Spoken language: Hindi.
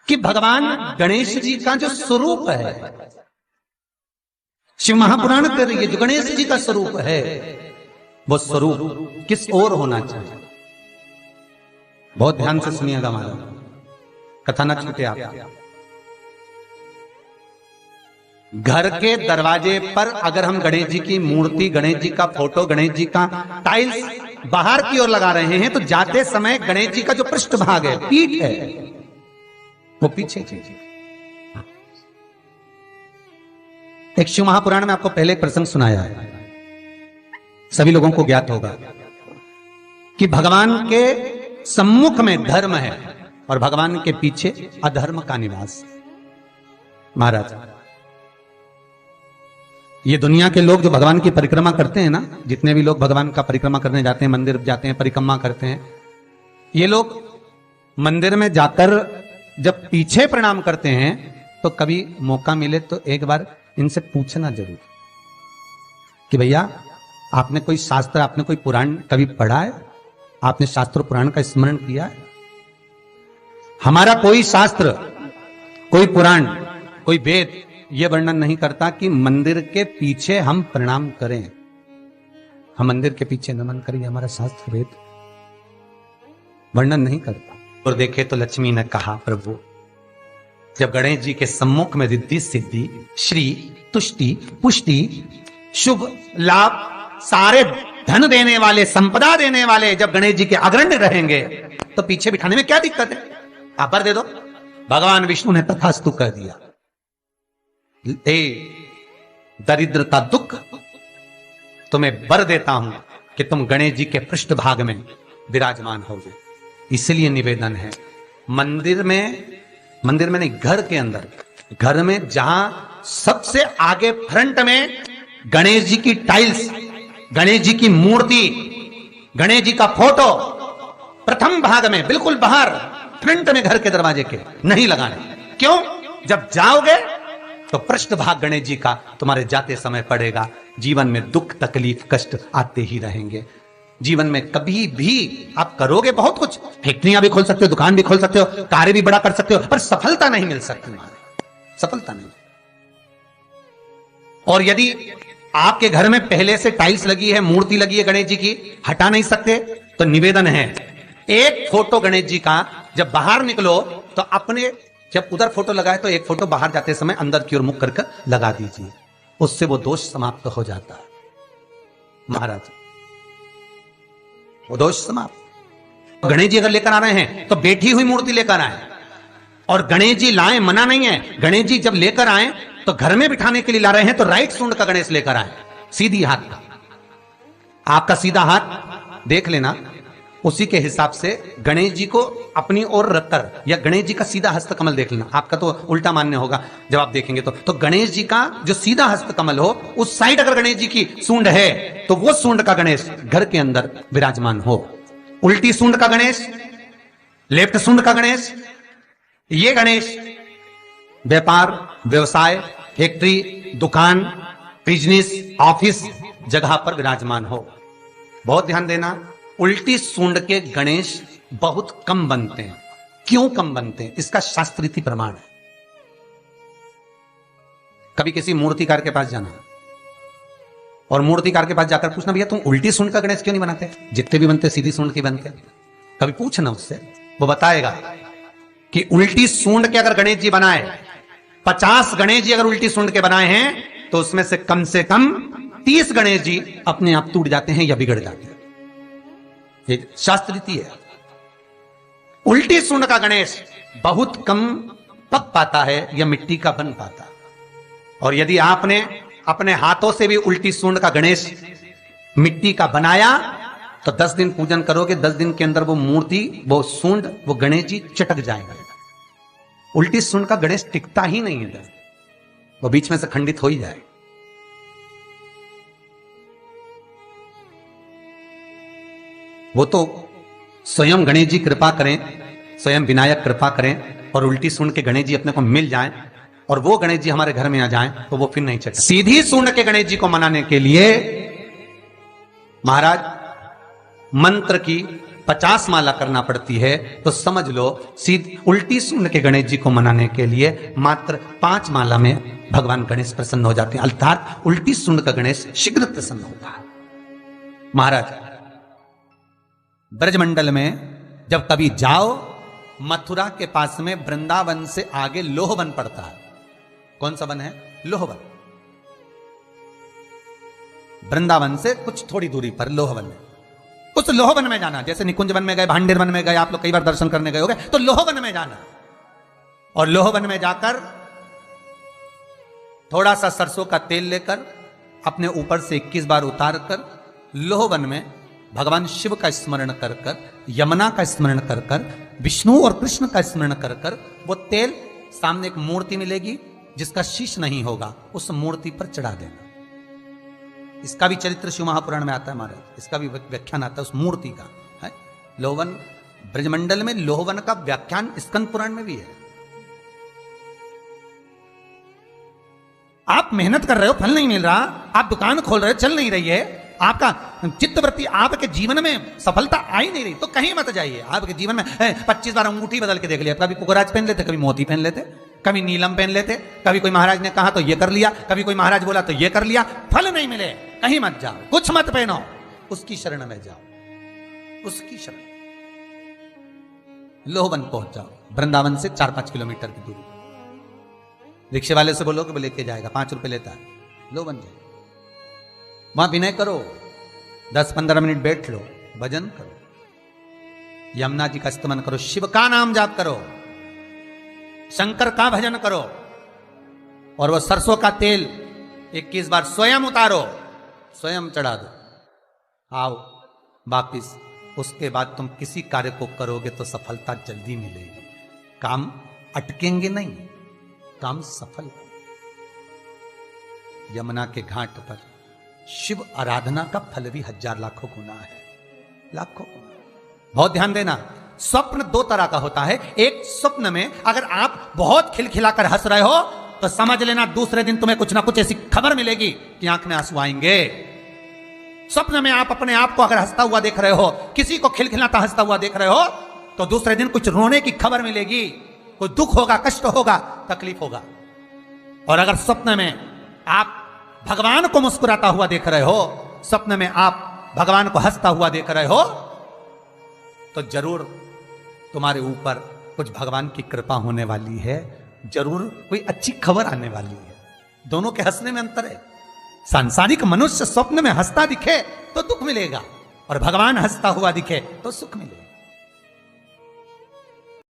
कि भगवान गणेश जी का जो स्वरूप है, शिव महापुराण कर रही है, जो गणेश जी का स्वरूप है वो स्वरूप किस ओर होना चाहिए। बहुत ध्यान से सुनिएगा महाराज, कथा ना छूटे आप। घर के दरवाजे पर अगर हम गणेश जी की मूर्ति, गणेश जी का फोटो, गणेश जी का टाइल्स बाहर की ओर लगा रहे हैं तो जाते समय गणेश जी का जो पृष्ठभाग है, पीठ है, वो पीछे कीजिए। एक शिव महापुराण में आपको पहले एक प्रसंग सुनाया है, सभी लोगों को ज्ञात होगा कि भगवान के सम्मुख में धर्म है और भगवान के पीछे अधर्म का निवास। महाराज, ये दुनिया के लोग जो भगवान की परिक्रमा करते हैं ना, जितने भी लोग भगवान का परिक्रमा करने जाते हैं, मंदिर जाते हैं, परिक्रमा करते हैं, ये लोग मंदिर में जाकर जब पीछे प्रणाम करते हैं तो कभी मौका मिले तो एक बार इनसे पूछना जरूर कि भैया आपने कोई शास्त्र, आपने कोई पुराण कभी पढ़ा है? आपने शास्त्र पुराण का स्मरण किया है? हमारा कोई शास्त्र, कोई पुराण, कोई वेद यह वर्णन नहीं करता कि मंदिर के पीछे हम प्रणाम करें, हम मंदिर के पीछे नमन करें, हमारा शास्त्र वेद वर्णन नहीं करता। और देखे तो लक्ष्मी ने कहा, प्रभु जब गणेश जी के सम्मुख में रिद्धि सिद्धि, श्री, तुष्टि, पुष्टि, शुभ लाभ, सारे धन देने वाले, संपदा देने वाले जब गणेश जी के अग्रण्य रहेंगे तो पीछे बिठाने में क्या दिक्कत है? आप पर दे दो। भगवान विष्णु ने तथास्तु कह दिया। दरिद्रता दुख, तुम्हें वर देता हूं कि तुम गणेश जी के पृष्ठभाग में विराजमान होगे। इसलिए निवेदन है, मंदिर में नहीं, घर के अंदर, घर में जहां सबसे आगे फ्रंट में गणेश जी की टाइल्स, गणेश जी की मूर्ति, गणेश जी का फोटो प्रथम भाग में बिल्कुल बाहर फ्रंट में घर के दरवाजे के नहीं लगाने। क्यों? जब जाओगे तो पृष्ठभाग गणेश जी का तुम्हारे जाते समय पड़ेगा। जीवन में दुख, तकलीफ, कष्ट आते ही रहेंगे। जीवन में कभी भी आप करोगे बहुत कुछ, फैक्ट्रियां भी खोल सकते हो, दुकान भी खोल सकते हो, कार्य भी बड़ा कर सकते हो, पर सफलता नहीं मिल सकती, सफलता नहीं। और यदि आपके घर में पहले से टाइल्स लगी है, मूर्ति लगी है गणेश जी की, हटा नहीं सकते, तो निवेदन है, एक फोटो गणेश जी का जब बाहर निकलो तो अपने, जब उधर फोटो लगाए तो एक फोटो बाहर जाते समय अंदर की ओर मुख करके लगा दीजिए, उससे वो दोष समाप्त हो जाता है। महाराज, वो दोष समाप्त। गणेश जी अगर लेकर आ रहे हैं तो बैठी हुई मूर्ति लेकर आए, और गणेश जी लाए, मना नहीं है। गणेश जी जब लेकर आए तो घर में बिठाने के लिए ला रहे हैं तो राइट सूंड का गणेश लेकर आए, सीधी हाथ का। आपका सीधा हाथ देख लेना, उसी के हिसाब से गणेश जी को अपनी ओर रखकर, या गणेश जी का सीधा हस्त कमल देख लेना। आपका तो उल्टा मान्य होगा जब आप देखेंगे तो गणेश जी का जो सीधा हस्त कमल हो, उस साइड अगर गणेश जी की सूंड है तो वो सूंड का गणेश घर के अंदर विराजमान हो। उल्टी सूंड का गणेश, लेफ्ट सूंड का गणेश, ये गणेश व्यापार, व्यवसाय, फैक्ट्री, दुकान, बिजनेस, ऑफिस जगह पर विराजमान हो। बहुत ध्यान देना, उल्टी सूंड के गणेश बहुत कम बनते हैं। क्यों कम बनते हैं? इसका शास्त्रीय प्रमाण है। कभी किसी मूर्तिकार के पास जाना और मूर्तिकार के पास जाकर पूछना, भैया तुम उल्टी सूंड का गणेश क्यों नहीं बनाते? जितने भी बनते सीधी सूंड के बनते। कभी पूछना उससे, वो बताएगा कि उल्टी सूंड के अगर गणेश जी बनाए, 50 गणेश जी अगर उल्टी सूंड के बनाए हैं तो उसमें से कम 30 गणेश जी अपने आप टूट जाते हैं या बिगड़ जाते हैं। ये शास्त्रीय है। उल्टी सूंड का गणेश बहुत कम पक पाता है या मिट्टी का बन पाता। और यदि आपने अपने हाथों से भी उल्टी सूंड का गणेश मिट्टी का बनाया तो 10 दिन पूजन करोगे, 10 दिन के अंदर वो मूर्ति, वो सूंड, वो गणेश जी चटक जाएगा। उल्टी सूंड का गणेश टिकता ही नहीं है, वो बीच में से खंडित हो ही जाए। वो तो स्वयं गणेश जी कृपा करें, स्वयं विनायक कृपा करें और उल्टी सूंड के गणेश जी अपने को मिल जाएं और वो गणेश जी हमारे घर में आ जाएं तो वो फिर नहीं चलता। सीधी सूंड के गणेश जी को मनाने के लिए महाराज मंत्र की 50 माला करना पड़ती है, तो समझ लो सीधी उल्टी सूंड के गणेश जी को मनाने के लिए मात्र 5 माला में भगवान गणेश प्रसन्न हो जाते हैं। अर्थात उल्टी सूंड का गणेश शीघ्र प्रसन्न होता है। महाराज ब्रजमंडल में जब कभी जाओ, मथुरा के पास में वृंदावन से आगे लोहवन पड़ता है। कौन सा वन है? लोहवन। वृंदावन से कुछ थोड़ी दूरी पर लोहवन है। उस लोहवन में जाना, जैसे निकुंज वन में गए, भांडेर वन में गए, आप लोग कई बार दर्शन करने गए होंगे, तो लोहवन में जाना और लोहवन में जाकर थोड़ा सा सरसों का तेल लेकर अपने ऊपर से 21 बार उतार कर लोहवन में भगवान शिव का स्मरण कर कर, यमुना का स्मरण कर कर, विष्णु और कृष्ण का स्मरण कर कर, वो तेल सामने एक मूर्ति मिलेगी जिसका शीश नहीं होगा, उस मूर्ति पर चढ़ा देना। इसका भी चरित्र शिव महापुराण में आता है महाराज, इसका भी व्याख्यान आता है उस मूर्ति का है। लोहवन ब्रजमंडल में लोहवन का व्याख्यान स्कंद पुराण में भी है। आप मेहनत कर रहे हो, फल नहीं मिल रहा, आप दुकान खोल रहे हो, चल नहीं रही है, आपका चित्तवृत्ति, आपके जीवन में सफलता आ ही नहीं रही, तो कहीं मत जाइए। आपके जीवन में 25 बार अंगूठी बदल के देख लिया, कभी कुकराज पहन लेते, कभी मोती पहन लेते, कभी नीलम पहन लेते, कभी कोई महाराज ने कहा तो ये कर लिया, कभी कोई महाराज बोला तो ये कर लिया, फल नहीं मिले, कहीं मत जाओ, कुछ मत पहनो, उसकी शरण में जाओ, उसकी शरण। लोहवन पहुंच जाओ, वृंदावन से 4-5 किलोमीटर की दूरी। रिक्शे वाले से बोलो कि वो लेके जाएगा, 5 रुपए लेता है, लोहवन जाए, वहां विनय करो, 10-15 मिनट बैठ लो, भजन करो, यमुना जी का स्तमन करो, शिव का नाम जाप करो, शंकर का भजन करो, और वो सरसों का तेल 21 बार स्वयं उतारो, स्वयं चढ़ा दो, आओ वापिस। उसके बाद तुम किसी कार्य को करोगे तो सफलता जल्दी मिलेगी, काम अटकेंगे नहीं, काम सफल। यमुना के घाट पर शिव आराधना का फल भी 1000 लाखों गुना है, लाखों गुना। बहुत ध्यान देना, स्वप्न 2 तरह का होता है। एक, स्वप्न में अगर आप बहुत खिलखिलाकर हंस रहे हो तो समझ लेना दूसरे दिन तुम्हें कुछ ना कुछ ऐसी खबर मिलेगी कि आंख में आंसू आएंगे। स्वप्न में आप अपने आप को अगर हंसता हुआ देख रहे हो, किसी को खिलखिलाता हंसता हुआ देख रहे हो, तो दूसरे दिन कुछ रोने की खबर मिलेगी, कोई दुख होगा, कष्ट होगा, तकलीफ होगा। और अगर स्वप्न में आप भगवान को मुस्कुराता हुआ देख रहे हो, स्वप्न में आप भगवान को हंसता हुआ देख रहे हो, तो जरूर तुम्हारे ऊपर कुछ भगवान की कृपा होने वाली है, जरूर कोई अच्छी खबर आने वाली है। दोनों के हंसने में अंतर है। सांसारिक मनुष्य स्वप्न में हंसता दिखे तो दुख मिलेगा, और भगवान हंसता हुआ दिखे तो सुख मिलेगा।